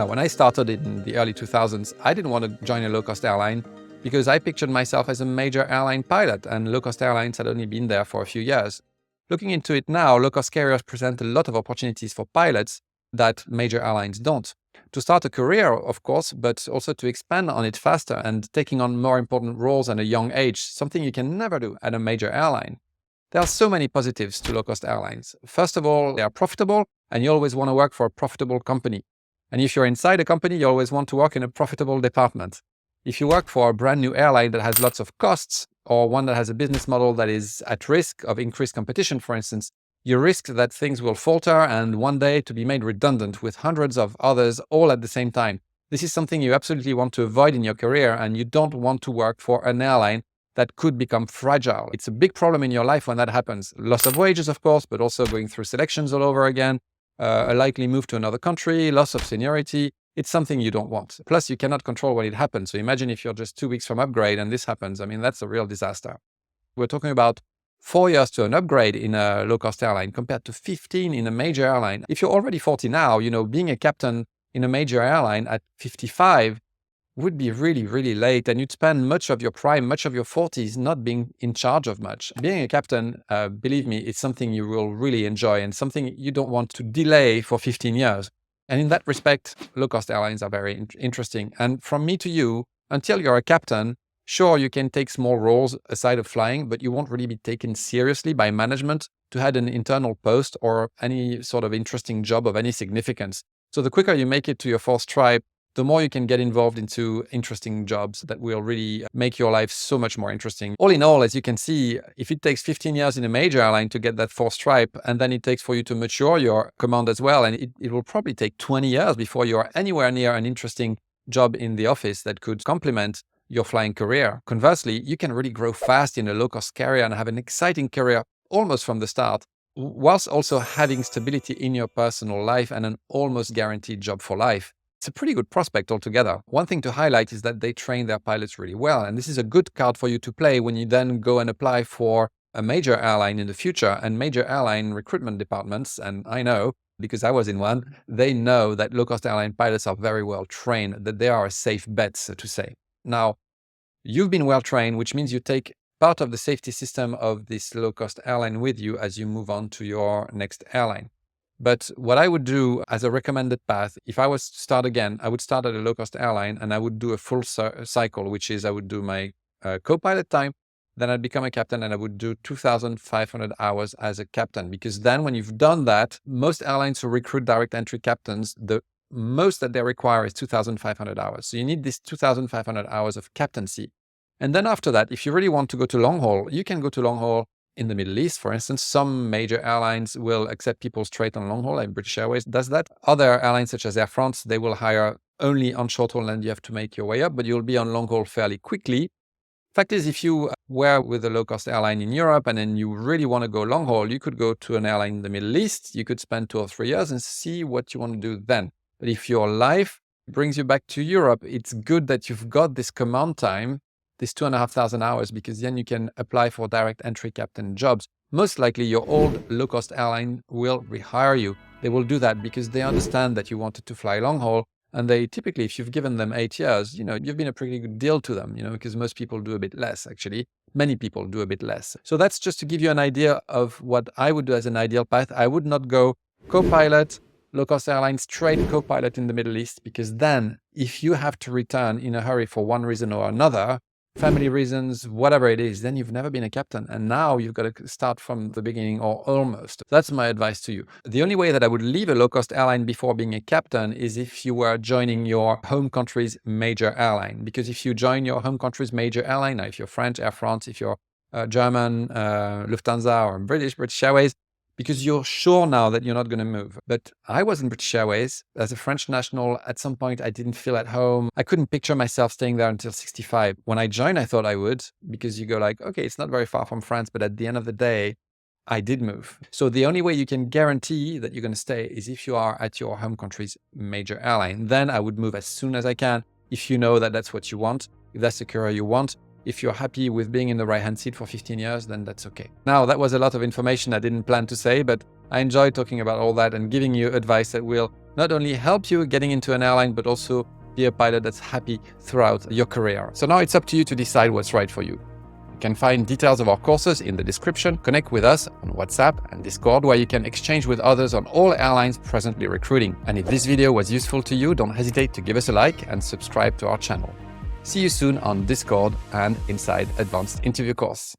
Now, when I started in the early 2000s, I didn't want to join a low-cost airline because I pictured myself as a major airline pilot, and low-cost airlines had only been there for a few years. Looking into it now, low-cost carriers present a lot of opportunities for pilots that major airlines don't. To start a career, of course, but also to expand on it faster and taking on more important roles at a young age, something you can never do at a major airline. There are so many positives to low-cost airlines. First of all, they are profitable, and you always want to work for a profitable company. And if you're inside a company, you always want to work in a profitable department. If you work for a brand new airline that has lots of costs, or one that has a business model that is at risk of increased competition, for instance, you risk that things will falter and one day to be made redundant with hundreds of others all at the same time. This is something you absolutely want to avoid in your career, and you don't want to work for an airline that could become fragile. It's a big problem in your life when that happens. Loss of wages, of course, but also going through selections all over again, a likely move to another country, loss of seniority. It's something you don't want. Plus, you cannot control when it happens. So imagine if you're just 2 weeks from upgrade and this happens. I mean, that's a real disaster. We're talking about 4 years to an upgrade in a low-cost airline compared to 15 in a major airline. If you're already 40 now, being a captain in a major airline at 55 would be really, really late, and you'd spend much of your prime, much of your 40s not being in charge of much. Being a captain, believe me, it's something you will really enjoy and something you don't want to delay for 15 years. And in that respect, low-cost airlines are very interesting. And from me to you, until you're a captain, sure, you can take small roles aside of flying, but you won't really be taken seriously by management to head an internal post or any sort of interesting job of any significance. So the quicker you make it to your fourth stripe, the more you can get involved into interesting jobs that will really make your life so much more interesting. All in all, as you can see, if it takes 15 years in a major airline to get that fourth stripe, and then it takes for you to mature your command as well, and it will probably take 20 years before you are anywhere near an interesting job in the office that could complement your flying career. Conversely, you can really grow fast in a low-cost carrier and have an exciting career almost from the start, whilst also having stability in your personal life and an almost guaranteed job for life. It's a pretty good prospect altogether. One thing to highlight is that they train their pilots really well, and this is a good card for you to play when you then go and apply for a major airline in the future. And major airline recruitment departments, and I know because I was in one, they know that low-cost airline pilots are very well trained, that they are a safe bet, so to say. Now, you've been well trained, which means you take part of the safety system of this low-cost airline with you as you move on to your next airline. But what I would do as a recommended path, if I was to start again, I would start at a low-cost airline and I would do a full cycle, which is I would do my co-pilot time, then I'd become a captain and I would do 2,500 hours as a captain. Because then when you've done that, most airlines who recruit direct entry captains, the most that they require is 2,500 hours. So you need this 2,500 hours of captaincy. And then after that, if you really want to go to long haul, you can go to long haul in the Middle East, for instance. Some major airlines will accept people straight on long haul, like British Airways does that. Other airlines such as Air France, they will hire only on short haul and you have to make your way up, but you'll be on long haul fairly quickly. Fact is, if you were with a low-cost airline in Europe and then you really want to go long haul, you could go to an airline in the Middle East. You could spend 2 or 3 years and see what you want to do then. But if your life brings you back to Europe, it's good that you've got this command time, this 2,500 hours, because then you can apply for direct entry captain jobs. Most likely your old low-cost airline will rehire you. They will do that because they understand that you wanted to fly long haul. And they typically, if you've given them 8 years, you've been a pretty good deal to them, because most people do a bit less, actually. Many people do a bit less. So that's just to give you an idea of what I would do as an ideal path. I would not go co-pilot, low-cost airline, straight co-pilot in the Middle East, because then if you have to return in a hurry for one reason or another, family reasons, whatever it is, then you've never been a captain. And now you've got to start from the beginning or almost. That's my advice to you. The only way that I would leave a low-cost airline before being a captain is if you were joining your home country's major airline. Because if you join your home country's major airline, now if you're French, Air France, if you're German, Lufthansa or British Airways, because you're sure now that you're not going to move. But I was in British Airways as a French national. At some point, I didn't feel at home. I couldn't picture myself staying there until 65. When I joined, I thought I would, because you go like, okay, it's not very far from France, but at the end of the day, I did move. So the only way you can guarantee that you're going to stay is if you are at your home country's major airline. Then I would move as soon as I can, if you know that that's what you want, if that's the career you want. If you're happy with being in the right-hand seat for 15 years, then that's okay. Now, that was a lot of information I didn't plan to say, but I enjoyed talking about all that and giving you advice that will not only help you getting into an airline, but also be a pilot that's happy throughout your career. So now it's up to you to decide what's right for you. You can find details of our courses in the description. Connect with us on WhatsApp and Discord, where you can exchange with others on all airlines presently recruiting. And if this video was useful to you, don't hesitate to give us a like and subscribe to our channel. See you soon on Discord and inside Advanced Interview course.